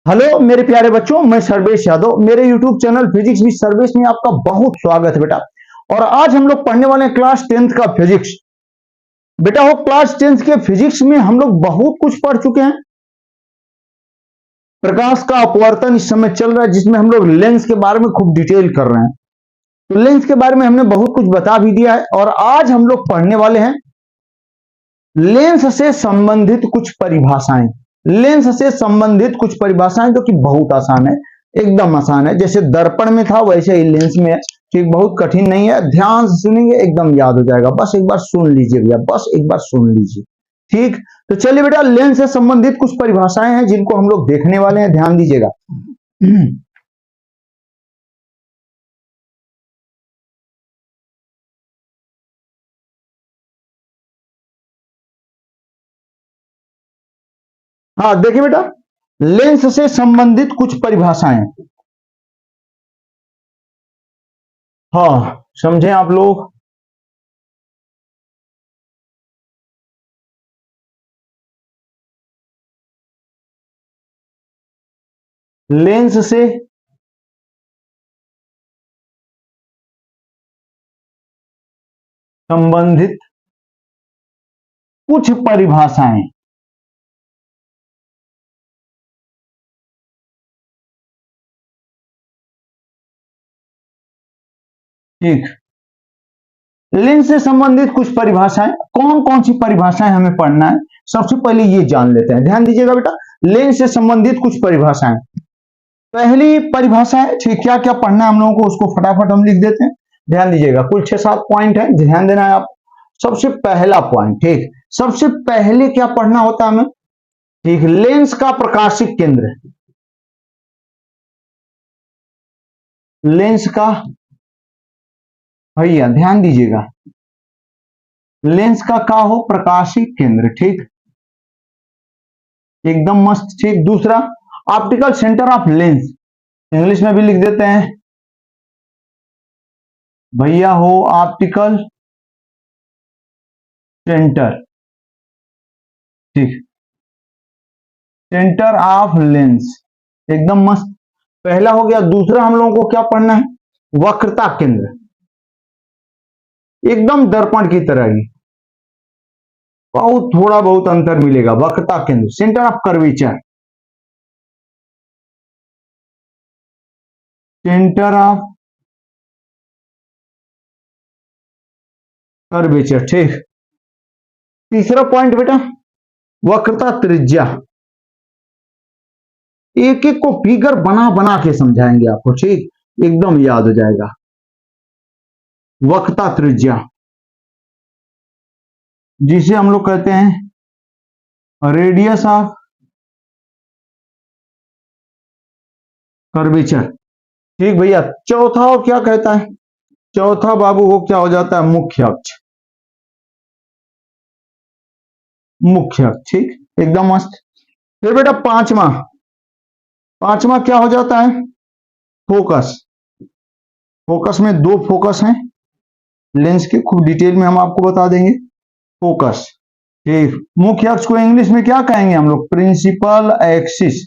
Hello मेरे प्यारे बच्चों, मैं सर्वेश यादव। मेरे YouTube channel physics with Sarvesh में आपका बहुत स्वागत है बेटा। और आज हम लोग पढ़ने वाले हैं क्लास 10th का फिजिक्स। बेटा हो क्लास 10th के फिजिक्स में हम लोग बहुत कुछ पढ़ चुके हैं। प्रकाश का अपवर्तन इस समय चल रहा है, जिसमें हम लोग लेंस के बारे में खूब डिटेल कर रहे हैं। तो लेंस के बारे में हमने बहुत कुछ बता भी दिया है और आज हम लोग पढ़ने वाले हैं लेंस से संबंधित कुछ परिभाषाएं। लेंस से संबंधित कुछ परिभाषाएं जो कि बहुत आसान है, एकदम आसान है। जैसे दर्पण में था वैसे ही लेंस में है। ठीक, बहुत कठिन नहीं है, ध्यान से सुनेंगे एकदम याद हो जाएगा। बस एक बार सुन लीजिए भैया, बस एक बार सुन लीजिए। ठीक, तो चलिए बेटा, लेंस से संबंधित कुछ परिभाषाएं हैं जिनको हम लोग देखने वाले हैं, ध्यान दीजिएगा। हाँ देखिए बेटा, लेंस से संबंधित कुछ परिभाषाएं। हाँ समझे आप लोग? लेंस से संबंधित कुछ परिभाषाएं। ठीक, लेंस से संबंधित कुछ परिभाषाएं। कौन कौन सी परिभाषाएं हमें पढ़ना है, सबसे पहले ये जान लेते हैं। ध्यान दीजिएगा बेटा, लेंस से संबंधित कुछ परिभाषाएं। पहली परिभाषा है, ठीक, क्या क्या पढ़ना है हम लोगों को उसको फटाफट हम लिख देते हैं। ध्यान दीजिएगा, कुल 6-7 पॉइंट है, ध्यान देना है आप। सबसे पहला पॉइंट, ठीक, सबसे पहले क्या पढ़ना होता है हमें? ठीक, लेंस का प्रकाशिक केंद्र। लेंस का, भैया ध्यान दीजिएगा, लेंस का क्या हो? प्रकाशिक केंद्र। ठीक, एकदम मस्त। ठीक, दूसरा optical centre of lens, English में भी लिख देते हैं भैया हो ऑप्टिकल सेंटर। ठीक, सेंटर ऑफ लेंस, एकदम मस्त, पहला हो गया। दूसरा हम लोगों को क्या पढ़ना है? वक्रता केंद्र, एकदम दर्पण की तरह ही, बहुत थोड़ा बहुत अंतर मिलेगा। वक्रता केंद्र, centre of curvature, centre of curvature. ठीक, तीसरा पॉइंट बेटा, वक्रता त्रिज्या। एक एक को फिगर बना बना के समझाएंगे आपको, ठीक, एकदम याद हो जाएगा। वक्रता त्रिज्या, जिसे हम लोग कहते हैं रेडियस ऑफ कर्वेचर। ठीक भैया, चौथा और क्या कहता है? चौथा बाबू वो क्या हो जाता है? मुख्य अक्ष। मुख्य अक्ष, ठीक, एकदम मस्त। फिर बेटा पांचवा, पांचवा क्या हो जाता है? फोकस। फोकस में दो फोकस हैं लेंस के, खूब डिटेल में हम आपको बता देंगे। फोकस, ठीक, मुख्य अक्ष को इंग्लिश में क्या कहेंगे हम लोग? Principal axis.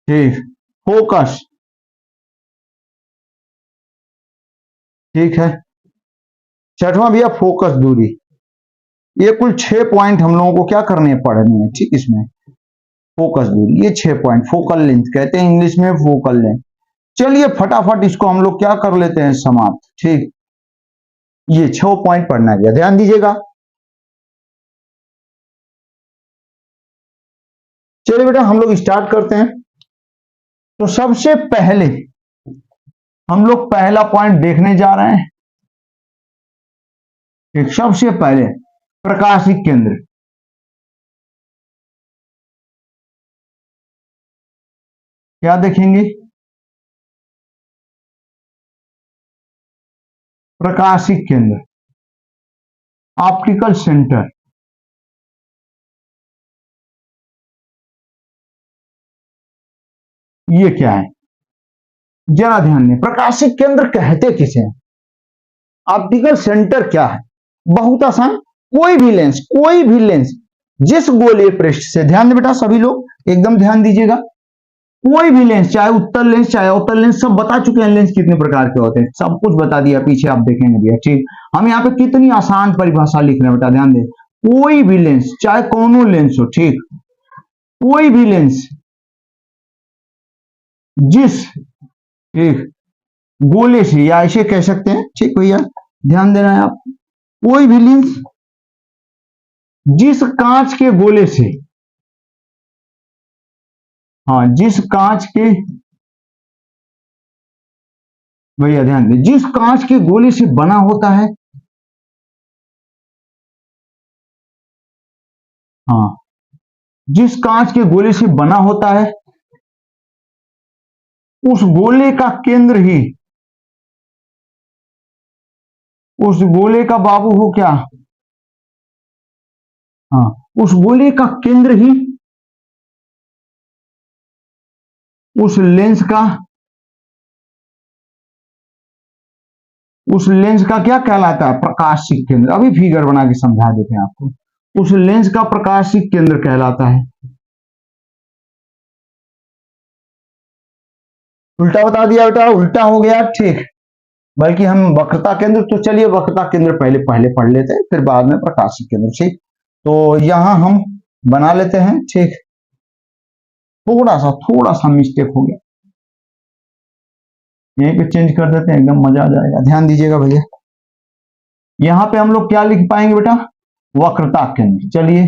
ठीक, फोकस, ठीक है। छठवां भैया फोकस दूरी। ये कुल 6 पॉइंट हम लोगों को क्या करने हैं? पढ़ने हैं, ठीक। इसमें फोकस दूरी, ये 6 पॉइंट फोकल लेंथ कहते हैं इंग्लिश में, फोकल लेंथ। चलिए फटाफट इसको हम लोग क्या कर लेते हैं? समाप्त। ठीक, ये 6 पॉइंट पढ़ना है, ध्यान दीजिएगा। चलिए बेटा हम लोग स्टार्ट करते हैं। तो सबसे पहले हम लोग पहला पॉइंट देखने जा रहे हैं। ठीक, सबसे पहले प्रकाशिक केंद्र। क्या देखेंगे? प्रकाशिक केंद्र, ऑप्टिकल सेंटर। ये क्या है? जरा ध्यान दें, प्रकाशिक केंद्र कहते किसे हैं? ऑप्टिकल सेंटर क्या है? बहुत आसान, कोई भी लेंस जिस गोलीय पृष्ठ से, ध्यान दे बेटा सभी लोग एकदम ध्यान दीजिएगा, कोई भी लेंस, चाहे उत्तल लेंस चाहे अवतल लेंस, सब बता चुके हैं लेंस कितने प्रकार के होते हैं, सब कुछ बता दिया पीछे, आप देखेंगे भैया। ठीक, हम यहाँ पे कितनी आसान परिभाषा लिख रहे हैं बेटा, ध्यान दे। कोई भी लेंस, चाहे कौनो लेंस हो, ठीक, कोई भी लेंस जिस, ठीक, गोले से, या ऐसे कह सकते हैं, ठीक भैया ध्यान देना है आप, कोई भी लेंस जिस कांच के गोले से, हाँ जिस कांच के, भैया ध्यान दें, जिस कांच के गोले से बना होता है, हाँ जिस कांच के गोले से बना होता है, उस गोले का केंद्र ही, उस गोले का बाबू हो क्या, हाँ उस गोले का केंद्र ही उस लेंस का, उस लेंस का क्या कहलाता है, प्रकाशिक केंद्र। अभी फिगर बना के समझा देते हैं आपको, उस लेंस का प्रकाशिक केंद्र कहलाता है। उल्टा बता दिया बेटा, उल्टा हो गया, ठीक, बल्कि हम वक्रता केंद्र, तो चलिए वक्रता केंद्र पहले पहले पढ़ लेते हैं, फिर बाद में प्रकाशिक केंद्र। ठीक, तो यहां हम बना लेते हैं, ठीक, थोड़ा सा मिस्टेक हो गया, यहीं पे चेंज कर देते हैं, एकदम मजा आ जाएगा। ध्यान दीजिएगा भैया, यहां पे हम लोग क्या लिख पाएंगे बेटा, वक्रता केंद्र। चलिए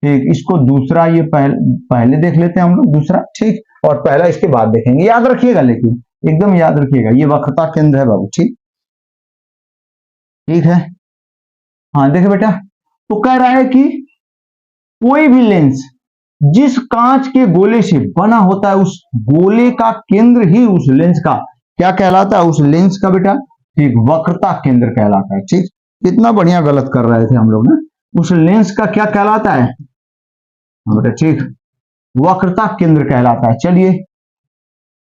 ठीक, इसको दूसरा, ये पहले देख लेते हैं हम लोग दूसरा, ठीक, और पहला इसके बाद देखेंगे, याद रखिएगा, लेकिन एकदम याद रखिएगा, ये वक्रता केंद्र है बाबू। ठीक, ठीक है, हाँ देखे बेटा, तो कह रहा है कि कोई भी लेंस जिस कांच के गोले से बना होता है, उस गोले का केंद्र ही उस लेंस का क्या कहलाता है, उस लेंस का बेटा, ठीक, वक्रता केंद्र कहलाता है। ठीक, कितना बढ़िया गलत कर रहे थे हम लोग ना, उस लेंस का क्या कहलाता है, हाँ बेटा ठीक, वक्रता केंद्र कहलाता है। चलिए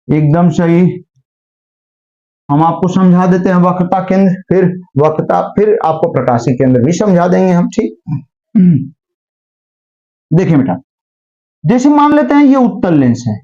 एकदम सही, हम आपको समझा देते हैं वक्रता केंद्र, फिर वक्रता, फिर आपको प्रकाशिक केंद्र भी समझा देंगे हम। ठीक, देखिए बेटा, जैसे मान लेते हैं ये उत्तल लेंस है,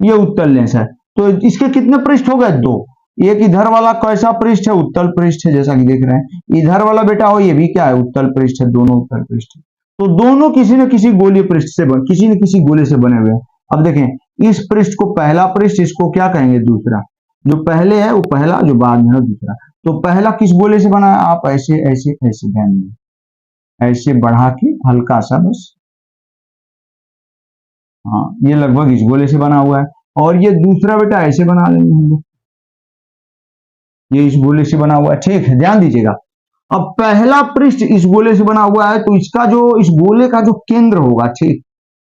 ये उत्तल लेंस है, तो इसके कितने पृष्ठ हो गए, दो। एक इधर वाला कैसा पृष्ठ है, उत्तल पृष्ठ है, जैसा कि देख रहे हैं, इधर वाला बेटा हो, ये भी क्या है, उत्तल पृष्ठ है, दोनों उत्तल पृष्ठ है। तो दोनों किसी न किसी गोलीय पृष्ठ से किसी न किसी गोले से बने हुए हैं। अब देखें, इस पृष्ठ को पहला पृष्ठ, इसको क्या कहेंगे, दूसरा। जो पहले है वो पहला, जो बाद में है दूसरा। तो पहला किस गोले से बना है, आप ऐसे ऐसे ऐसे ध्यान दें, ऐसे बढ़ा के हल्का सा बस, हाँ ये लगभग इस गोले से बना हुआ है, और ये दूसरा बेटा ऐसे बना लेंगे हम लोग, ये इस गोले से बना हुआ है। ठीक है, ध्यान दीजिएगा, अब पहला पृष्ठ इस गोले से बना हुआ है, तो इसका जो, इस गोले का जो केंद्र होगा, ठीक,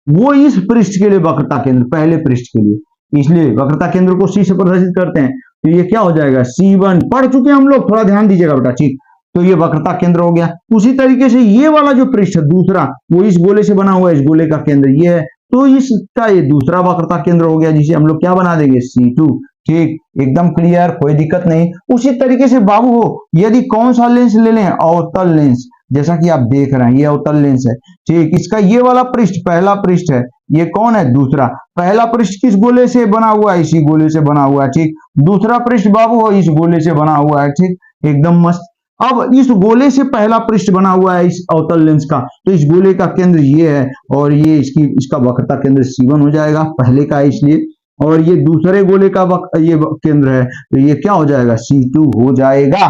वो इस पृष्ठ के लिए वक्रता केंद्र, पहले पृष्ठ के लिए, इसलिए वक्रता केंद्र को सी से प्रदर्शित करते हैं। तो ये क्या हो जाएगा, C1, पढ़ चुके हैं हम लोग, थोड़ा ध्यान दीजिएगा बेटा। ठीक, तो ये वक्रता केंद्र हो गया। उसी तरीके से ये वाला जो पृष्ठ है दूसरा, वो इस गोले से बना हुआ है, इस गोले का केंद्र ये है, तो इसका ये दूसरा वक्रता केंद्र हो गया, जिसे हम लोग क्या बना देंगे, C2। ठीक, एकदम क्लियर, कोई दिक्कत नहीं। उसी तरीके से बाबू हो, यदि कौन सा लेंस ले लें, अवतल लेंस, जैसा कि आप देख रहे हैं ये अवतल लेंस है। ठीक, इसका ये वाला पृष्ठ पहला पृष्ठ है, ये कौन है, दूसरा। पहला पृष्ठ किस गोले से बना हुआ है, इसी गोले से बना हुआ है। ठीक, दूसरा पृष्ठ बाबू हो, इस गोले से बना हुआ है। ठीक, एकदम मस्त। अब इस गोले से पहला पृष्ठ बना हुआ है इस अवतल लेंस का, तो इस गोले का केंद्र ये है, और ये इसका वक्रता केंद्र C1 हो जाएगा, पहले का है इसलिए। और ये दूसरे गोले का ये केंद्र है, तो ये क्या हो जाएगा, C2 हो जाएगा,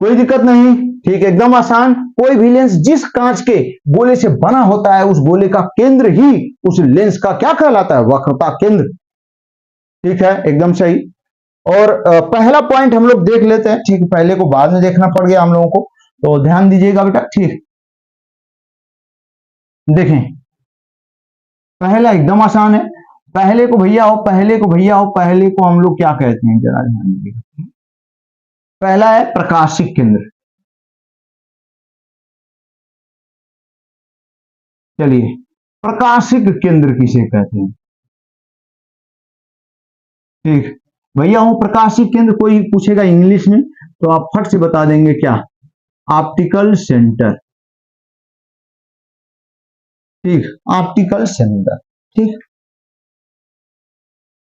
कोई दिक्कत नहीं। ठीक, एकदम आसान। कोई भी लेंस जिस कांच के गोले से बना होता है, उस गोले का केंद्र ही उस लेंस का क्या कहलाता है, वक्रता केंद्र। ठीक है, एकदम सही। और पहला पॉइंट हम लोग देख लेते हैं। ठीक, पहले को बाद में देखना पड़ गया हम लोगों को, तो ध्यान दीजिएगा बेटा। ठीक, देखें, पहला एकदम आसान है। पहले को भैया हो, पहले को भैया हो, पहले को हम लोग क्या कहते हैं, जरा ध्यान दीजिएगा। पहला है प्रकाशिक केंद्र। चलिए, प्रकाशिक केंद्र किसे कहते हैं। ठीक, भैया वो प्रकाशिक केंद्र कोई पूछेगा इंग्लिश में तो आप फट से बता देंगे क्या, ऑप्टिकल सेंटर। ठीक, ऑप्टिकल सेंटर। ठीक,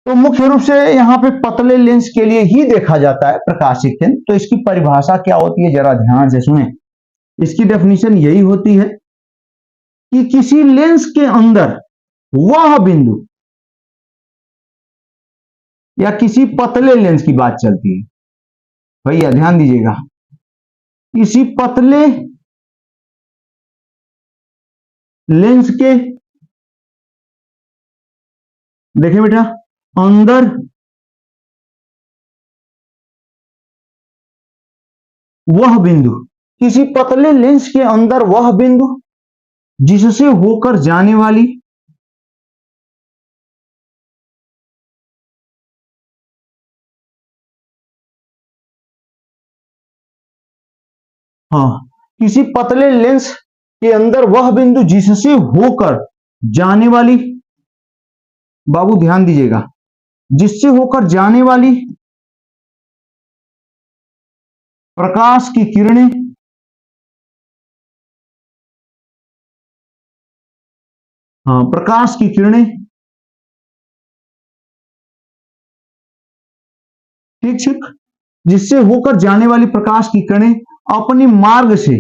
तो मुख्य रूप से यहाँ पे पतले लेंस के लिए ही देखा जाता है प्रकाशिक केंद्र। तो इसकी परिभाषा क्या होती है जरा ध्यान से सुने। इसकी डेफिनेशन यही होती है कि किसी लेंस के अंदर वह बिंदु, या किसी पतले लेंस की बात चलती है, भैया ध्यान दीजिएगा, किसी पतले लेंस के, देखिए बेटा, अंदर वह बिंदु, किसी पतले लेंस के अंदर वह बिंदु जिससे होकर जाने वाली, हाँ, किसी पतले लेंस के अंदर वह बिंदु जिससे होकर जाने वाली, बाबू ध्यान दीजिएगा, जिससे होकर जाने वाली प्रकाश की किरणें, हाँ, प्रकाश की किरणें, ठीक ठीक, जिससे होकर जाने वाली प्रकाश की किरणें अपने मार्ग से,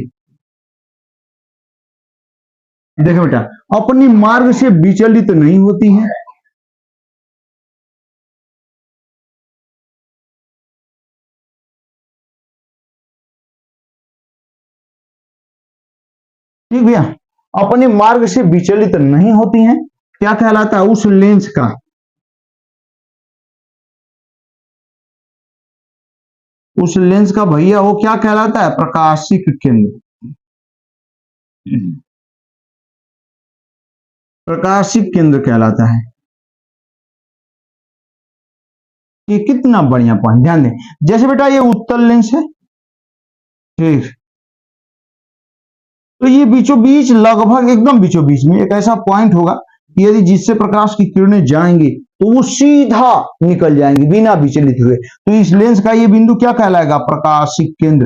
देखो बेटा, अपने मार्ग से विचलित नहीं होती हैं। ठीक भैया, अपने मार्ग से विचलित नहीं होती हैं। क्या कहलाता है उस लेंस का, उस लेंस का भैया वो क्या कहलाता है, प्रकाशिक केंद्र। प्रकाशिक केंद्र कहलाता है। ये कितना बढ़िया पॉइंट, ध्यान दें। जैसे बेटा ये उत्तल लेंस है, ठीक, तो ये बीचों बीच, लगभग एकदम बीचों बीच में एक ऐसा पॉइंट होगा कि यदि जिससे प्रकाश की किरणें जाएंगी तो वो सीधा निकल जाएंगी बिना विचलित हुए। तो इस लेंस का ये बिंदु क्या कहलाएगा, प्रकाशिक केंद्र,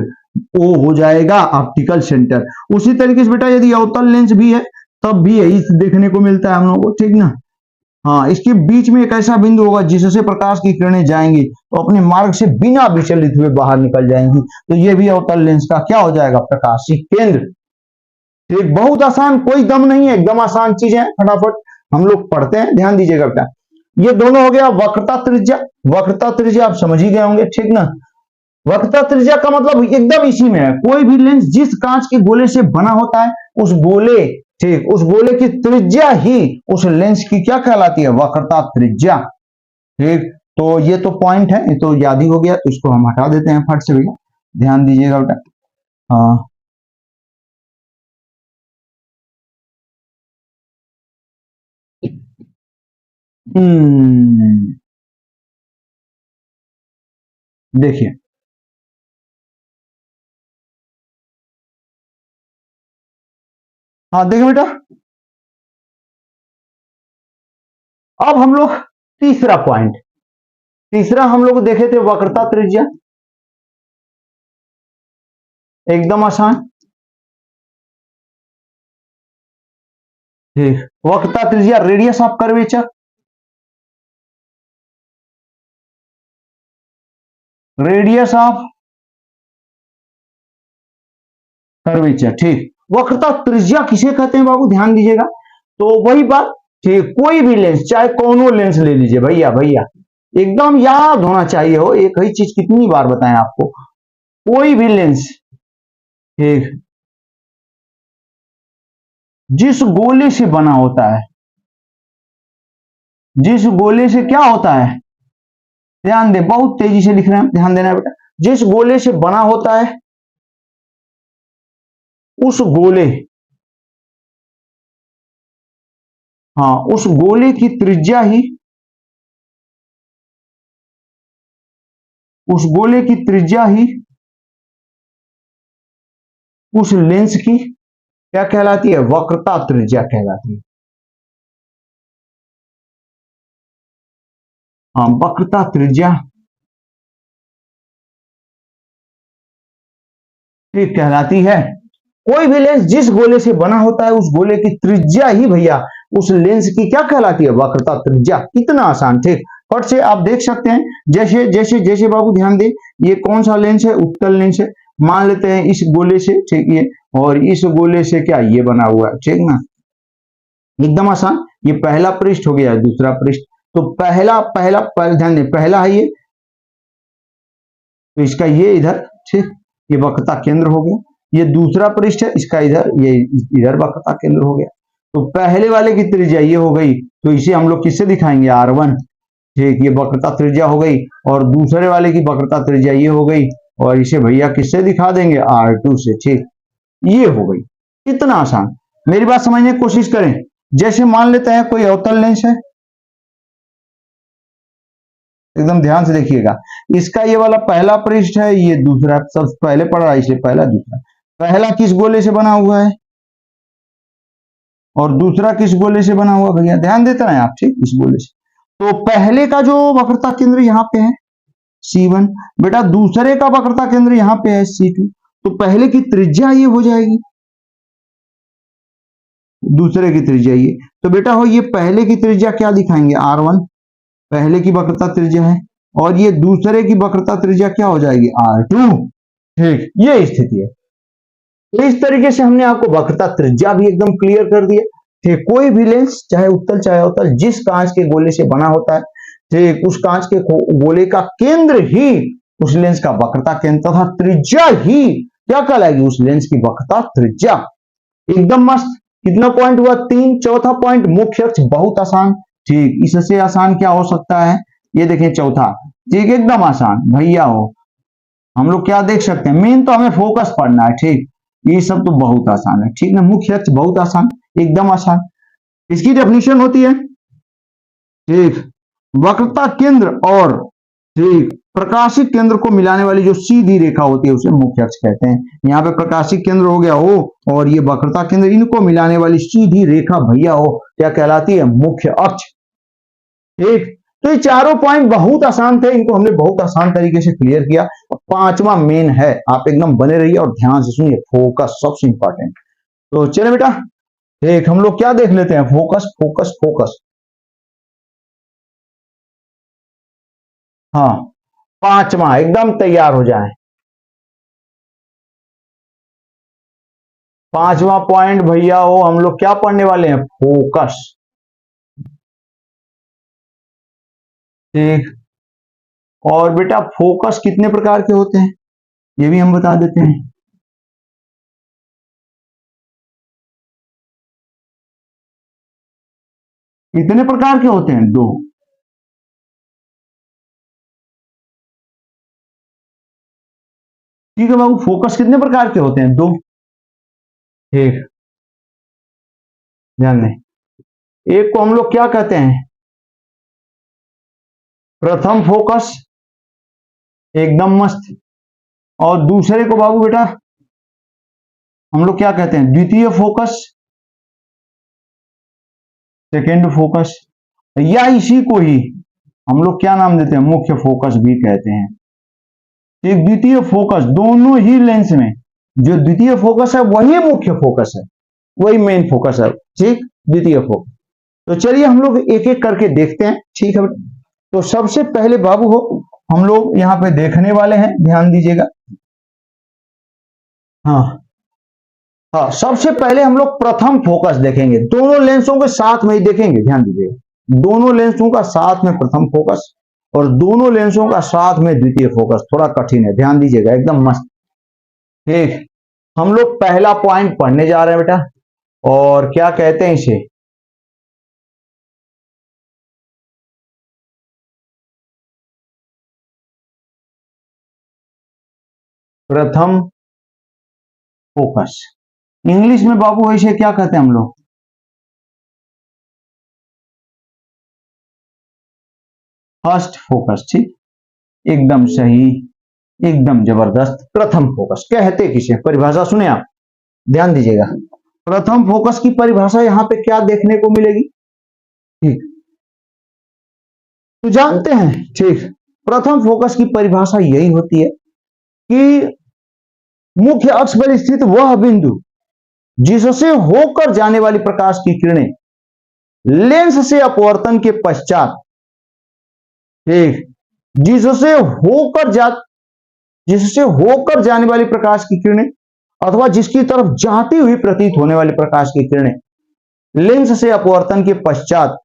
वो हो जाएगा ऑप्टिकल सेंटर। उसी तरीके से बेटा यदि अवतल लेंस भी है तब भी यही देखने को मिलता है हम लोग को, ठीक ना। हाँ, इसके बीच में एक ऐसा बिंदु होगा जिससे प्रकाश की किरणें जाएंगी तो अपने मार्ग से बिना विचलित हुए बाहर निकल जाएंगी। तो ये भी अवतल लेंस का क्या हो जाएगा, प्रकाशिक केंद्र। एक बहुत आसान, कोई दम नहीं है, एकदम आसान चीज है, फटाफट हम लोग पढ़ते हैं, ध्यान दीजिएगा बेटा। ये दोनों हो गया वक्रता त्रिज्या। वक्रता त्रिज्या आप समझ ही गए होंगे, ठीक ना। वक्रता त्रिज्या का मतलब एकदम इसी में है, कोई भी लेंस जिस कांच के गोले से बना होता है उस गोले, ठीक, उस गोले की त्रिज्या ही उस लेंस की क्या कहलाती है, वक्रता त्रिज्या। ठीक, तो ये तो पॉइंट है, ये तो याद ही हो गया, तो इसको हम हटा देते हैं फट से भैया, ध्यान दीजिएगा बेटा। हाँ, देखिए, हाँ देखिए बेटा, अब हम लोग तीसरा पॉइंट, तीसरा हम लोग देखे थे वक्रता त्रिज्या, एकदम आसान। ठीक, वक्रता त्रिज्या, radius of curvature, radius of curvature, ठीक। वक्रता त्रिज्या किसे कहते हैं बाबू, ध्यान दीजिएगा। तो वही बात, ठीक, कोई भी लेंस, चाहे कोनो लेंस ले लीजिए भैया, भैया एकदम याद होना चाहिए हो, एक ही चीज कितनी बार बताएं आपको, कोई भी लेंस, ठीक, जिस गोले से बना होता है, जिस गोले से क्या होता है, ध्यान दे, बहुत तेजी से लिख रहे हैं, ध्यान देना बेटा, जिस गोले से बना होता है उस गोले, हाँ, उस गोले की त्रिज्या ही, उस गोले की त्रिज्या ही उस लेंस की क्या कहलाती है, वक्रता त्रिज्या कहलाती है। हाँ, वक्रता त्रिज्या ठीक कहलाती है। कोई भी लेंस जिस गोले से बना होता है उस गोले की त्रिज्या ही भैया उस लेंस की क्या कहलाती है, वक्रता त्रिज्या। कितना आसान। ठीक, फट से आप देख सकते हैं, जैसे जैसे जैसे बाबू ध्यान दें, ये कौन सा लेंस है, उत्तल लेंस है। मान लेते हैं इस गोले से, ठीक, ये और इस गोले से क्या ये बना हुआ है, ठीक ना, एकदम आसान। ये पहला पृष्ठ हो गया, दूसरा पृष्ठ। तो पहला पहला ध्यान दें, पहला है ये, तो इसका ये इधर, ठीक, ये वक्रता केंद्र हो गया। ये दूसरा पृष्ठ है, इसका इधर, ये इधर वक्रता केंद्र हो गया। तो पहले वाले की त्रिज्या ये हो गई, तो इसे हम लोग किससे दिखाएंगे, R1। ठीक, ये वक्रता त्रिज्या हो गई। और दूसरे वाले की वक्रता त्रिज्या ये हो गई, और इसे भैया किससे दिखा देंगे, R2 से। ठीक, ये हो गई। कितना आसान। मेरी बात समझने की कोशिश करें। जैसे मान लेते हैं कोई अवतल लेंस है, एकदम ध्यान से देखिएगा, इसका ये वाला पहला पृष्ठ है, ये दूसरा, सबसे पहले पढ़ रहा है इसलिए पहला दूसरा। पहला किस गोले से बना हुआ है और दूसरा किस गोले से बना हुआ, भैया ध्यान देते हैं आप, ठीक, इस गोले से। तो पहले का जो वक्रता केंद्र यहाँ पे है C1, बेटा दूसरे का वक्रता केंद्र यहाँ पे है C2, तो पहले की त्रिज्या ये हो जाएगी, दूसरे की त्रिज्या ये। तो बेटा हो, ये पहले की त्रिज्या क्या दिखाएंगे, R1, पहले की वक्रता त्रिज्या है, और ये दूसरे की वक्रता त्रिज्या क्या हो जाएगी, R2। ठीक, ये स्थिति है। तो इस तरीके से हमने आपको वक्रता त्रिज्या भी एकदम क्लियर कर दिया। ठीक, कोई भी लेंस चाहे उत्तल चाहे अवतल जिस कांच के गोले से बना होता है, ठीक, उस कांच के गोले का केंद्र ही उस लेंस का वक्रता केंद्र तथा त्रिज्या ही क्या कहलाएगी, उस लेंस की वक्रता त्रिज्या। एकदम मस्त। कितना पॉइंट हुआ, 3। चौथा पॉइंट, मुख्य अक्ष बहुत आसान। ठीक, इससे आसान क्या हो सकता है, ये देखें चौथा। ठीक, एकदम आसान भैया हो। हम लोग क्या देख सकते हैं, मेन तो हमें फोकस पढ़ना है। ठीक, ये सब तो बहुत आसान है, ठीक ना, मुख्य अक्ष बहुत आसान, एकदम आसान। इसकी डेफिनेशन होती है, ठीक, वक्रता केंद्र और ठीक प्रकाशिक केंद्र को मिलाने वाली जो सीधी रेखा होती है उसे मुख्य अक्ष कहते हैं। यहाँ पे प्रकाशिक केंद्र हो गया हो और ये वक्रता केंद्र, इनको मिलाने वाली सीधी रेखा भैया हो क्या कहलाती है, मुख्य अक्ष। ठीक, तो ये चारों पॉइंट बहुत आसान थे, इनको हमने बहुत आसान तरीके से क्लियर किया। पांचवा मेन है, आप एकदम बने रहिए और ध्यान से सुनिए, फोकस सबसे इंपॉर्टेंट। तो चले बेटा, एक हम लोग क्या देख लेते हैं, फोकस फोकस फोकस। हाँ, पांचवा, एकदम तैयार हो जाए। पांचवा पॉइंट भैया हो, हम लोग क्या पढ़ने वाले हैं, फोकस। ठीक, और बेटा फोकस कितने प्रकार के होते हैं ये भी हम बता देते हैं। कितने प्रकार के होते हैं, 2। ठीक है बाबू, फोकस कितने प्रकार के होते हैं, 2। ठीक, ध्यान दें, एक को हम लोग क्या कहते हैं, प्रथम फोकस, एकदम मस्त। और दूसरे को बाबू बेटा हम लोग क्या कहते हैं, द्वितीय फोकस, सेकेंड फोकस, या इसी को ही हम लोग क्या नाम देते हैं, मुख्य फोकस भी कहते हैं। एक द्वितीय फोकस, दोनों ही लेंस में जो द्वितीय फोकस है वही मुख्य फोकस है, वही मेन फोकस है। ठीक, द्वितीय फोकस। तो चलिए हम लोग एक एक करके देखते हैं, ठीक है। तो सबसे पहले बाबू हो हम लोग यहाँ पे देखने वाले हैं, ध्यान दीजिएगा। हाँ हाँ, सबसे पहले हम लोग प्रथम फोकस देखेंगे, दोनों लेंसों के साथ में ही देखेंगे, ध्यान दीजिएगा। दोनों लेंसों का साथ में प्रथम फोकस और दोनों लेंसों का साथ में द्वितीय फोकस, थोड़ा कठिन है, ध्यान दीजिएगा, एकदम मस्त। ठीक, हम लोग पहला पॉइंट पढ़ने जा रहे हैं बेटा, और क्या कहते हैं इसे, प्रथम फोकस। इंग्लिश में बाबू इसे क्या कहते हैं हम लोग, फर्स्ट फोकस। ठीक, एकदम सही, एकदम जबरदस्त, प्रथम फोकस कहते किसे, परिभाषा सुने आप, ध्यान दीजिएगा। प्रथम फोकस की परिभाषा यहां पे क्या देखने को मिलेगी, ठीक, तो जानते हैं। ठीक, प्रथम फोकस की परिभाषा यही होती है कि मुख्य अक्ष पर स्थित वह बिंदु जिससे होकर जाने वाली प्रकाश की किरणें लेंस से अपवर्तन के पश्चात, ठीक, जिससे होकर जाने वाली प्रकाश की किरणें अथवा जिसकी तरफ जाती हुई प्रतीत होने वाली प्रकाश की किरणें लेंस से अपवर्तन के पश्चात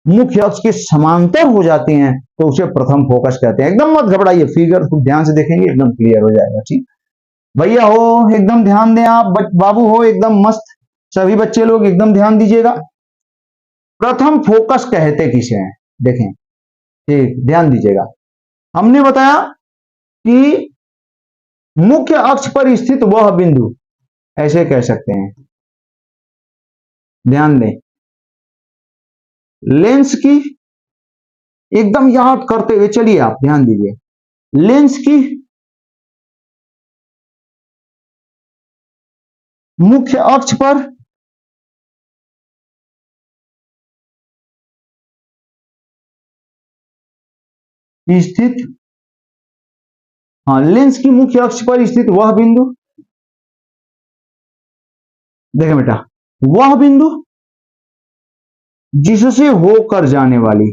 मुख्य अक्ष के समांतर हो जाती हैं तो उसे प्रथम फोकस कहते हैं। एकदम मत घबराइए, फिगर खूब ध्यान से देखेंगे एकदम क्लियर हो जाएगा। ठीक भैया हो, एकदम ध्यान दें आप, बाबू हो एकदम मस्त, सभी बच्चे लोग एकदम ध्यान दीजिएगा। प्रथम फोकस कहते किसे हैं, देखें, ठीक, ध्यान दीजिएगा। हमने बताया कि मुख्य अक्ष पर स्थित वह बिंदु, ऐसे कह सकते हैं, ध्यान दें, लेंस की, एकदम याद करते हुए चलिए आप ध्यान दीजिए, लेंस की मुख्य अक्ष पर स्थित, हाँ, लेंस की मुख्य अक्ष पर स्थित वह बिंदु, देखें बेटा, वह बिंदु जिससे होकर जाने वाली,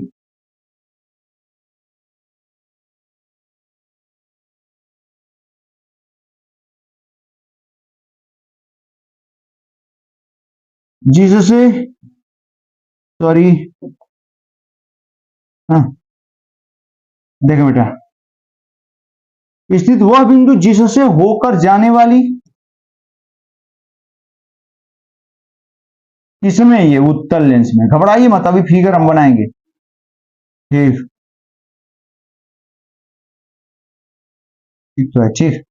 जिससे, सॉरी, हाँ, देखें बेटा, स्थित वह बिंदु जिससे होकर जाने वाली, किसमें, ये उत्तल लेंस में। घबराइए मत, अभी फिगर हम बनाएंगे। ठीक, ठीक तो है, ठीक।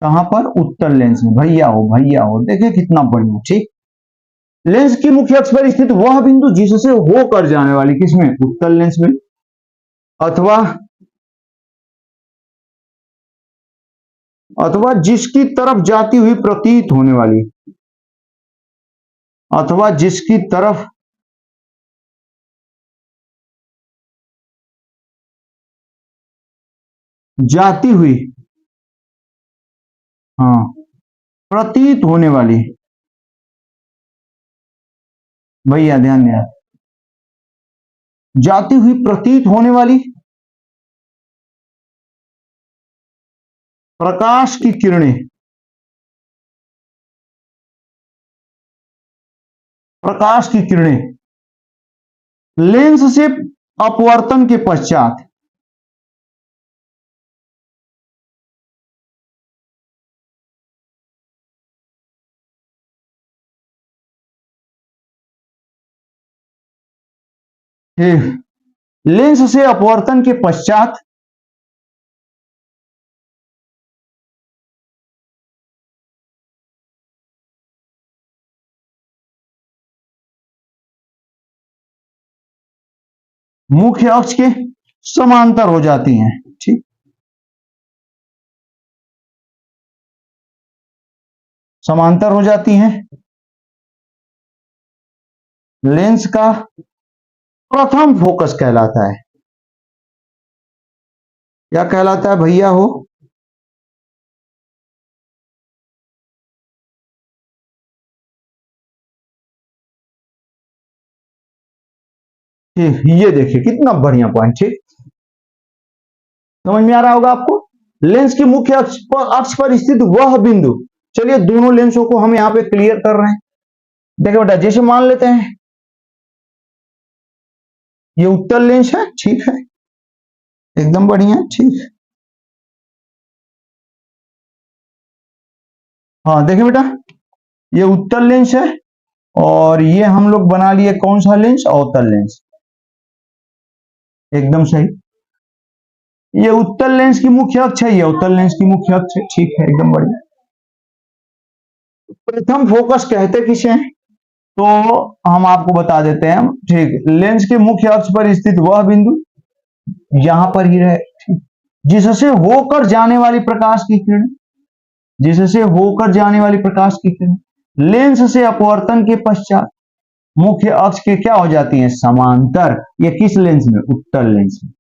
कहां पर, उत्तल लेंस में, भैया हो, देखिए कितना बढ़िया। ठीक, लेंस की मुख्य अक्ष पर स्थित वह बिंदु जिससे होकर जाने वाली, किसमें, उत्तल लेंस में, अथवा जिसकी तरफ जाती हुई प्रतीत होने वाली, अथवा जिसकी तरफ जाती हुई, हाँ, प्रतीत होने वाली, भैया ध्यान दिया, जाती हुई प्रतीत होने वाली प्रकाश की किरणें, प्रकाश की किरणें लेंस से अपवर्तन के पश्चात लेंस से अपवर्तन के पश्चात मुख्य अक्ष के समांतर हो जाती हैं। ठीक, समांतर हो जाती हैं। लेंस का प्रथम फोकस कहलाता है, क्या कहलाता है भैया हो, ये देखिए कितना बढ़िया पॉइंट। ठीक, समझ में आ रहा होगा आपको। लेंस की मुख्य अक्ष पर स्थित वह बिंदु, चलिए दोनों लेंसों को हम यहां पे क्लियर कर रहे हैं। देखिए बेटा, जैसे मान लेते हैं ये उत्तल लेंस है, ठीक है, एकदम बढ़िया। ठीक, हाँ देखिए बेटा, ये उत्तल लेंस है और ये हम लोग बना लिए कौन सा लेंस, अवतल लेंस, एकदम सही। ये उत्तल लेंस की मुख्य अक्ष है, ये अवतल लेंस की मुख्य अक्ष है। ठीक है, एकदम बढ़िया। प्रथम फोकस कहते किसे हैं, तो हम आपको बता देते हैं। ठीक, लेंस के मुख्य अक्ष पर स्थित वह बिंदु, यहां पर ही रहे, जिससे होकर जाने वाली प्रकाश की किरण, जिससे होकर जाने वाली प्रकाश की किरण लेंस से अपवर्तन के पश्चात मुख्य अक्ष के क्या हो जाती है, समांतर। ये किस लेंस में, उत्तल लेंस में।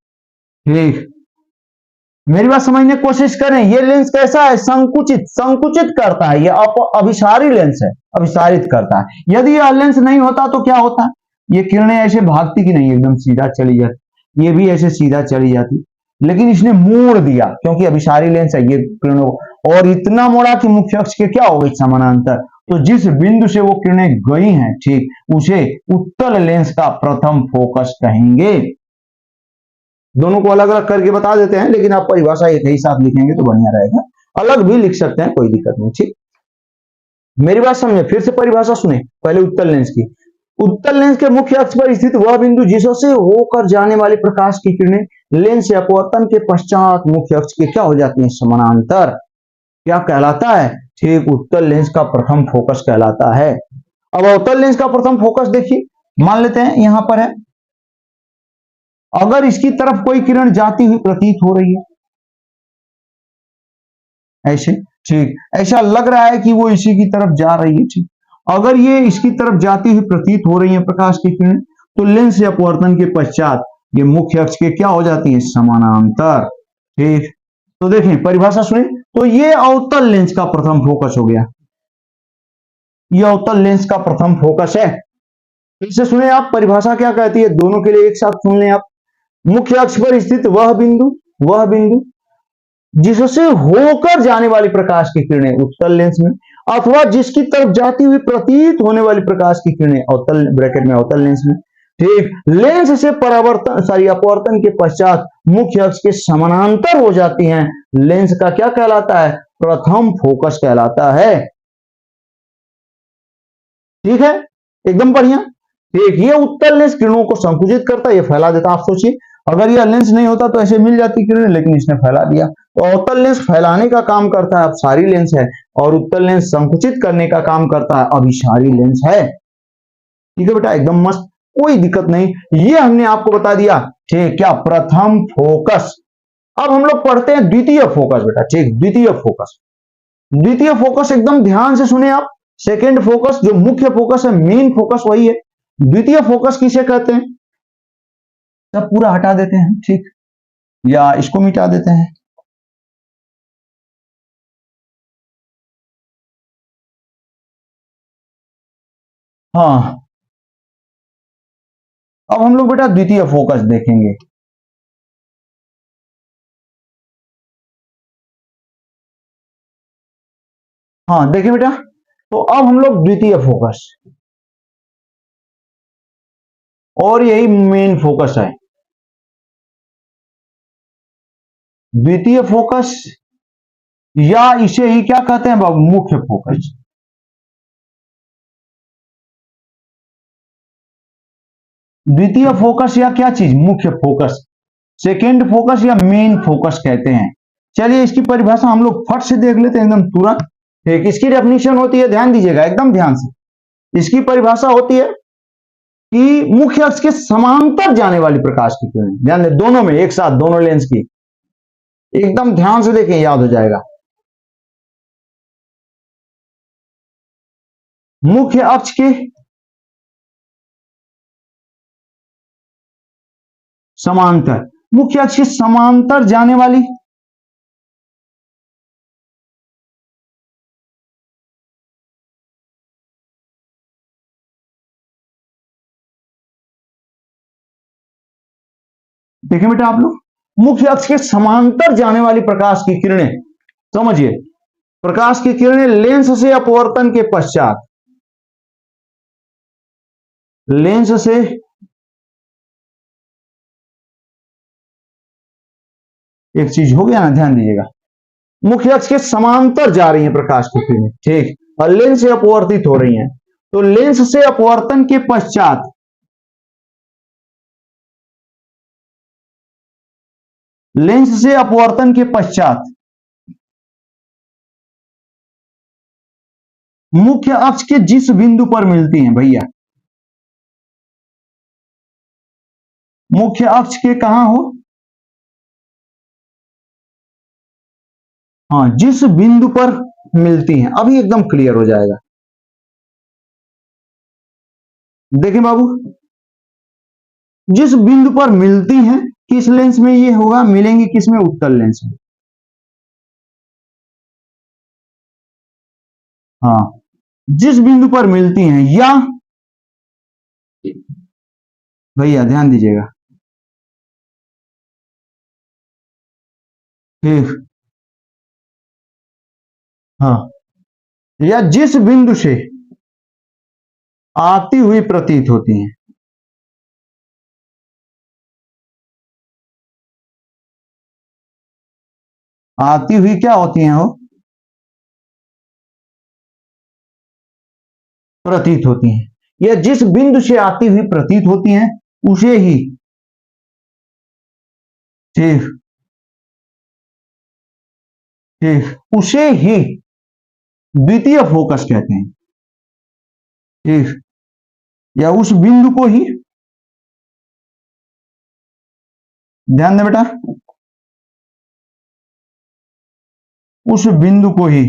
ठीक, मेरी बात समझने की कोशिश करें। ये लेंस कैसा है? संकुचित, संकुचित करता है। ये अभिसारी लेंस है, अभिसारित करता है। यदि यह लेंस नहीं होता तो क्या होता? ये किरणें ऐसे भागती की नहीं, एकदम सीधा चली जाती, ये भी ऐसे सीधा चली जाती, लेकिन इसने मोड़ दिया क्योंकि अभिसारी लेंस है, ये किरणों और इतना मोड़ा कि मुख्य अक्ष के क्या हो गई? समानांतर। तो जिस बिंदु से वो किरणें गई हैं, ठीक, उसे उत्तल लेंस का प्रथम फोकस कहेंगे। दोनों को अलग अलग करके बता देते हैं, लेकिन आप परिभाषा एक ही साथ लिखेंगे तो बढ़िया रहेगा। अलग भी लिख सकते हैं, कोई दिक्कत नहीं, ठीक। मेरी बात समझे, फिर से परिभाषा सुने पहले उत्तल लेंस की। उत्तल लेंस के मुख्य अक्ष पर स्थित वह बिंदु जिससे होकर जाने वाली प्रकाश की किरणें लेंस या अपवर्तन के पश्चात मुख्य अक्ष के क्या हो जाती हैं? समानांतर। क्या कहलाता है? ठीक, उत्तल लेंस का प्रथम फोकस कहलाता है। अब अवतल लेंस का प्रथम फोकस देखिए, मान लेते हैं यहां पर है, अगर इसकी तरफ कोई किरण जाती हुई प्रतीत हो रही है ऐसे, ठीक, ऐसा लग रहा है कि वो इसी की तरफ जा रही है, ठीक, अगर ये इसकी तरफ जाती हुई प्रतीत हो रही है प्रकाश की किरण, तो लेंस या अपवर्तन के पश्चात ये मुख्य अक्ष के क्या हो जाती है? समानांतर। ठीक, तो देखें परिभाषा सुने, तो ये अवतल लेंस का प्रथम फोकस हो गया, ये अवतल लेंस का प्रथम फोकस है। फिर सुने आप परिभाषा क्या कहती है, दोनों के लिए एक साथ सुन लें आप। मुख्य अक्ष पर स्थित वह बिंदु, वह बिंदु जिससे होकर जाने वाली प्रकाश की किरणें उत्तल लेंस में, अथवा जिसकी तरफ जाती हुई प्रतीत होने वाली प्रकाश की किरणें अवतल, ब्रैकेट में अवतल लेंस में, ठीक, लेंस से परावर्तन अपवर्तन के पश्चात मुख्य अक्ष के समानांतर हो जाती हैं, लेंस का क्या कहलाता है? प्रथम फोकस कहलाता है। ठीक है, एकदम बढ़िया। ठीक, ये उत्तल लेंस किरणों को संकुचित करता है, ये फैला देता। आप सोचिए अगर यह लेंस नहीं होता तो ऐसे मिल जाती किरणें, लेकिन इसने फैला दिया। तो अवतल लेंस फैलाने का काम करता है, अपसारी लेंस है, और उत्तल लेंस संकुचित करने का काम करता है, अभिसारी लेंस है। ठीक है बेटा, एकदम मस्त, कोई दिक्कत नहीं। ये हमने आपको बता दिया, ठीक, क्या? प्रथम फोकस। अब हम लोग पढ़ते हैं द्वितीय फोकस बेटा, ठीक, द्वितीय फोकस। द्वितीय फोकस एकदम ध्यान से सुने आप। सेकेंड फोकस जो मुख्य फोकस है, मेन फोकस वही है। द्वितीय फोकस किसे कहते हैं? सब पूरा हटा देते हैं, ठीक, या इसको मिटा देते हैं। हाँ, अब हम लोग बेटा द्वितीय फोकस देखेंगे। हाँ देखिए बेटा, तो अब हम लोग द्वितीय फोकस, और यही मेन फोकस है। द्वितीय फोकस, या इसे ही क्या कहते हैं बाबू? मुख्य फोकस। द्वितीय फोकस या क्या चीज? मुख्य फोकस। सेकेंड फोकस या मेन फोकस कहते हैं। चलिए इसकी परिभाषा हम लोग फट से देख लेते हैं एकदम तुरंत। एक इसकी डेफिनेशन होती है, ध्यान दीजिएगा एकदम ध्यान से। इसकी परिभाषा होती है कि मुख्य अक्ष के समांतर जाने वाली प्रकाश की किरण, ध्यान दें, दोनों में एक साथ, दोनों लेंस की, एकदम ध्यान से देखें, याद हो जाएगा। मुख्य अक्ष के समांतर, मुख्य अक्ष के समांतर जाने वाली देखें बेटा आप लोग, मुख्य अक्ष के समांतर जाने वाली प्रकाश की किरणें, समझिए, प्रकाश की किरणें लेंस से अपवर्तन के पश्चात, लेंस से एक चीज हो गया ना, ध्यान दीजिएगा, मुख्य अक्ष के समांतर जा रही है प्रकाश की किरणें, ठीक, और लेंस से अपवर्तित हो रही हैं। तो लेंस से अपवर्तन के पश्चात, लेंस से अपवर्तन के पश्चात मुख्य अक्ष के जिस बिंदु पर मिलती हैं भैया, मुख्य अक्ष के कहां हो? हाँ, जिस बिंदु पर मिलती हैं, अभी एकदम क्लियर हो जाएगा। देखिए बाबू, जिस बिंदु पर मिलती हैं, किस लेंस में ये होगा, मिलेंगे किस में, उत्तल लेंस में। हाँ, जिस बिंदु पर मिलती हैं, या भैया ध्यान दीजिएगा, ठीक, हाँ, या जिस बिंदु से आती हुई प्रतीत होती हैं, आती हुई क्या होती हैं वो, प्रतीत होती हैं, या जिस बिंदु से आती हुई प्रतीत होती हैं उसे ही, ठीक ठीक, उसे ही द्वितीय फोकस कहते हैं, ठीक, या उस बिंदु को ही, ध्यान दें बेटा, उस बिंदु को ही,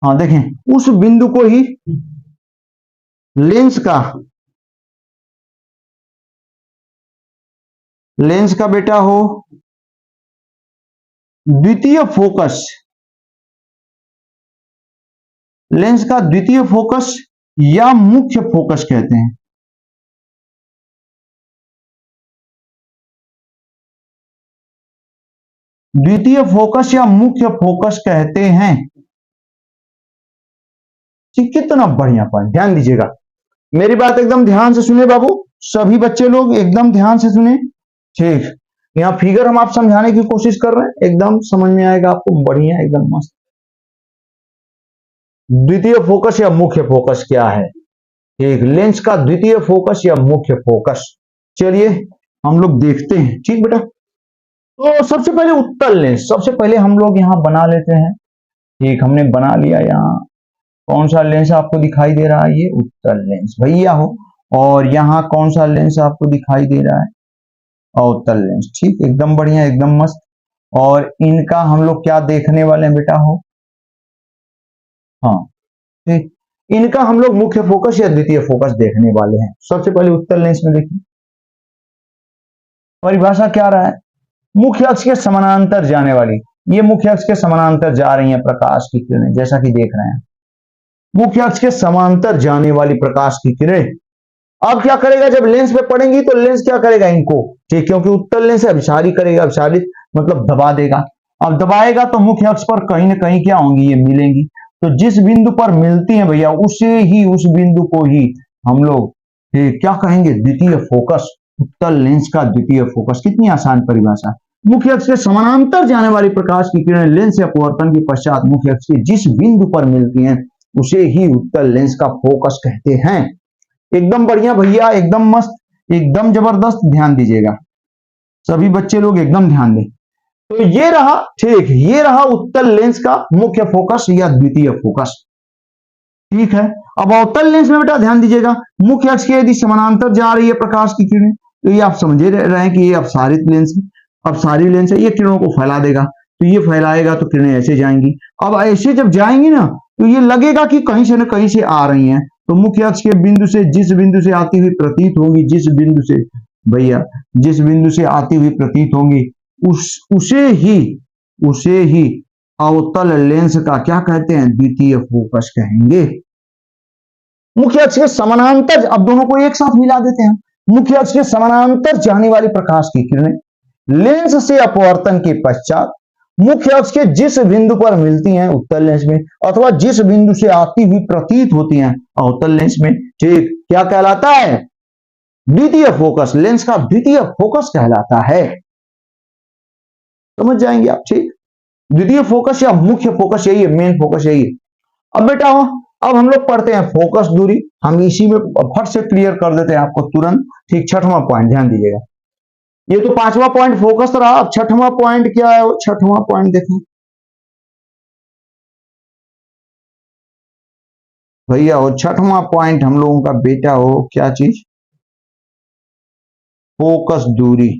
हाँ देखें, उस बिंदु को ही लेंस का, लेंस का बेटा हो द्वितीय फोकस, लेंस का द्वितीय फोकस या मुख्य फोकस कहते हैं। द्वितीय फोकस या मुख्य फोकस कहते हैं। कितना बढ़िया पॉइंट, ध्यान दीजिएगा, मेरी बात एकदम ध्यान से सुने बाबू, सभी बच्चे लोग एकदम ध्यान से सुने, ठीक, यहाँ फिगर हम आप समझाने की कोशिश कर रहे हैं, एकदम समझ में आएगा आपको, बढ़िया एकदम मस्त। द्वितीय फोकस या मुख्य फोकस क्या है, एक लेंस का द्वितीय फोकस या मुख्य फोकस, चलिए हम लोग देखते हैं, ठीक बेटा। तो सबसे पहले उत्तल लेंस, सबसे पहले हम लोग यहाँ बना लेते हैं, ठीक, हमने बना लिया, यहाँ कौन सा लेंस आपको दिखाई दे रहा है, ये उत्तल लेंस भैया हो, और यहाँ कौन सा लेंस आपको दिखाई दे रहा है, अवतल लेंस, ठीक, एकदम बढ़िया एकदम मस्त। और इनका हम लोग क्या देखने वाले हैं बेटा हो, हाँ ठीक, इनका हम लोग मुख्य फोकस या द्वितीय फोकस देखने वाले हैं। सबसे पहले उत्तल लेंस में देखिए, परिभाषा क्या रहा है, मुख्य अक्ष के समानांतर जाने वाली, ये मुख्य अक्ष के समानांतर जा रही है प्रकाश की किरणें, जैसा कि देख रहे हैं, मुख्य अक्ष के समांतर जाने वाली प्रकाश की किरणें, अब क्या करेगा, जब लेंस पे पड़ेंगी तो लेंस क्या करेगा इनको, ठीक, क्योंकि उत्तल लेंस है, अभिसारी करेगा, अभिसारित मतलब दबा देगा, अब दबाएगा तो मुख्य अक्ष पर कहीं ना कहीं क्या होंगी, ये मिलेंगी, तो जिस बिंदु पर मिलती है भैया उसे ही, उस बिंदु को ही हम लोग क्या कहेंगे, द्वितीय फोकस, उत्तल लेंस का द्वितीय फोकस, कितनी आसान परिभाषा। मुख्य अक्ष के समानांतर जाने वाली प्रकाश की किरणें लेंस या अपवर्तन के पश्चात मुख्य अक्ष के जिस बिंदु पर मिलती हैं उसे ही उत्तल लेंस का फोकस कहते हैं। एकदम बढ़िया भैया, एकदम मस्त, एकदम जबरदस्त, ध्यान दीजिएगा सभी बच्चे लोग, एकदम ध्यान दें। तो ये रहा, ठीक, ये रहा उत्तल लेंस का मुख्य फोकस या द्वितीय फोकस, ठीक है। अब अवतल लेंस में बेटा ध्यान दीजिएगा, मुख्य अक्ष के यदि समानांतर जा रही है प्रकाश की किरणें, तो ये आप समझे रहे हैं कि ये अपसारित लेंस है, अपसारी लेंस है, ये किरणों को फैला देगा, तो ये फैलाएगा तो किरणें ऐसे जाएंगी, अब ऐसे जब जाएंगी ना तो ये लगेगा कि कहीं से न कहीं से आ रही हैं, तो मुख्य अक्ष के बिंदु से, जिस बिंदु से आती हुई प्रतीत होंगी, जिस बिंदु से भैया, जिस बिंदु से आती हुई प्रतीत होंगी उसे ही अवतल लेंस का क्या कहते हैं, द्वितीय फोकस कहेंगे। मुख्य अक्ष के समानांतर, अब दोनों को एक साथ मिला देते हैं, मुख्य अक्ष के समानांतर जाने वाली प्रकाश की किरणें लेंस से अपवर्तन के पश्चात मुख्य अक्ष के जिस बिंदु पर मिलती हैं उत्तल लेंस में, अथवा जिस बिंदु से आती हुई प्रतीत होती हैं अवतल लेंस में, ठीक, क्या कहलाता है, द्वितीय फोकस, लेंस का द्वितीय फोकस कहलाता है, समझ जाएंगे आप, ठीक, द्वितीय फोकस या मुख्य फोकस यही है, मेन फोकस यही है। अब बेटा अब हम लोग पढ़ते हैं फोकस दूरी, हम इसी में फट से क्लियर कर देते हैं आपको तुरंत, ठीक, छठवां पॉइंट ध्यान दीजिएगा, ये तो पांचवा पॉइंट फोकस रहा, अब छठवां पॉइंट क्या है, छठवां पॉइंट देखें भैया, वो छठवां पॉइंट हम लोगों का बेटा हो क्या चीज, फोकस दूरी,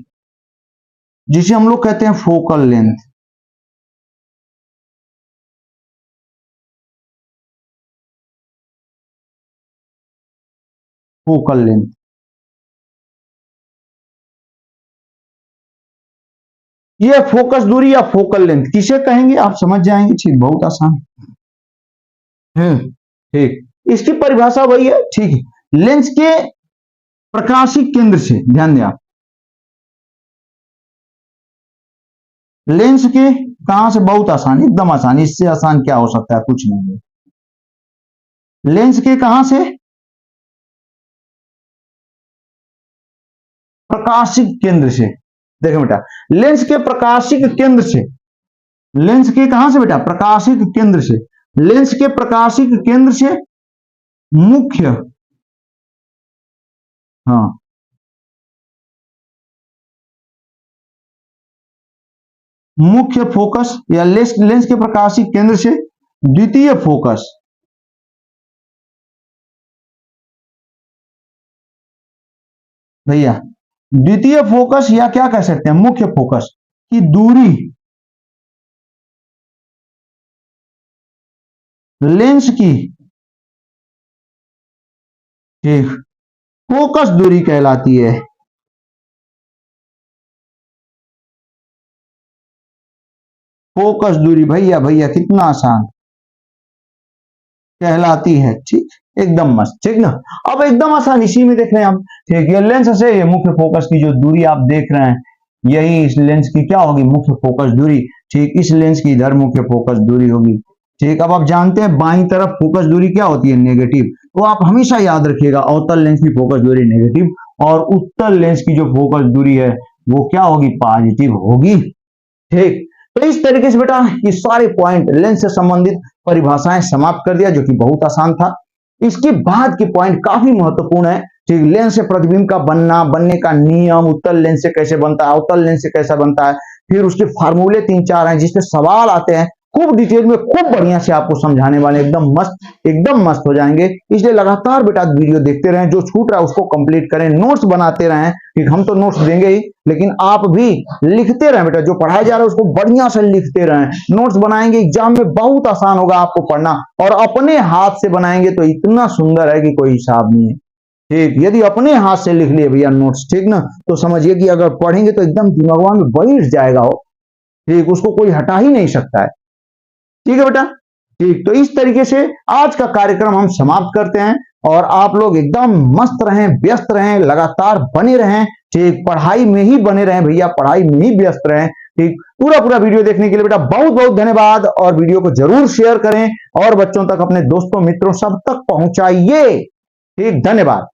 जिसे हम लोग कहते हैं फोकल लेंथ, फोकल लेंथ, ये फोकस दूरी या फोकल लेंथ किसे कहेंगे आप समझ जाएंगे। ठीक, बहुत आसान। ठीक, इसकी परिभाषा वही है। ठीक है, लेंस के प्रकाशिक केंद्र से, ध्यान दें आप, लेंस के कहां से, बहुत आसान, एकदम आसान, इससे आसान क्या हो सकता है, कुछ नहीं है। लेंस के कहां से, प्रकाशिक केंद्र से। देखो बेटा, लेंस के प्रकाशिक केंद्र से, लेंस के कहां से बेटा, प्रकाशिक केंद्र से, लेंस के प्रकाशिक केंद्र से मुख्य, हाँ, मुख्य फोकस या लेंस के प्रकाशिक केंद्र से द्वितीय फोकस, भैया द्वितीय फोकस या क्या कह सकते हैं, मुख्य फोकस की दूरी, लेंस की, ठीक, फोकस दूरी कहलाती है। फोकस दूरी भैया भैया कितना आसान कहलाती है। ठीक, एकदम मस्त, ठीक ना। अब एकदम आसान इसी में देख रहे हैं हम। ठीक, ये लेंस से ये मुख्य फोकस की जो दूरी आप देख रहे हैं, यही इस लेंस की क्या होगी, मुख्य फोकस दूरी। ठीक, इस लेंस की इधर मुख्य फोकस दूरी होगी। ठीक, अब आप जानते हैं बाईं तरफ फोकस दूरी क्या होती है, नेगेटिव। तो आप हमेशा याद रखिएगा अवतल लेंस की फोकस दूरी नेगेटिव और उत्तल लेंस की जो फोकस दूरी है वो क्या होगी, पॉजिटिव होगी। ठीक, तो इस तरीके से बेटा ये सारे पॉइंट लेंस से संबंधित परिभाषाएं समाप्त कर दिया, जो कि बहुत आसान था। इसके बाद के पॉइंट काफी महत्वपूर्ण है। ठीक, लेंस से प्रतिबिंब का बनने का नियम, उत्तल लेंस से कैसे बनता है, अवतल लेंस से कैसा बनता है, फिर उसके फार्मूले 3-4 हैं जिससे सवाल आते हैं, खूब डिटेल में खूब बढ़िया से आपको समझाने वाले, एकदम मस्त हो जाएंगे। इसलिए लगातार बेटा वीडियो देखते रहें, जो छूट रहा है उसको कंप्लीट करें, नोट्स बनाते रहें। ठीक, हम तो नोट्स देंगे ही, लेकिन आप भी लिखते रहें बेटा, जो पढ़ाया जा रहा है उसको बढ़िया से लिखते रहें। नोट्स बनाएंगे, एग्जाम में बहुत आसान होगा आपको पढ़ना, और अपने हाथ से बनाएंगे तो इतना सुंदर है कि कोई हिसाब नहीं है। ठीक, यदि अपने हाथ से लिख लिए भैया नोट्स, ठीक ना, तो समझिए कि अगर पढ़ेंगे तो एकदम दिमाग में बैठ जाएगा हो। ठीक, उसको कोई हटा ही नहीं सकता है। ठीक है बेटा। ठीक, तो इस तरीके से आज का कार्यक्रम हम समाप्त करते हैं, और आप लोग एकदम मस्त रहें, व्यस्त रहें, लगातार बने रहें। ठीक, पढ़ाई में ही बने रहें भैया, पढ़ाई में ही व्यस्त रहें। ठीक, पूरा वीडियो देखने के लिए बेटा बहुत बहुत धन्यवाद, और वीडियो को जरूर शेयर करें और बच्चों तक, अपने दोस्तों मित्रों सब तक पहुंचाइए। ठीक, धन्यवाद।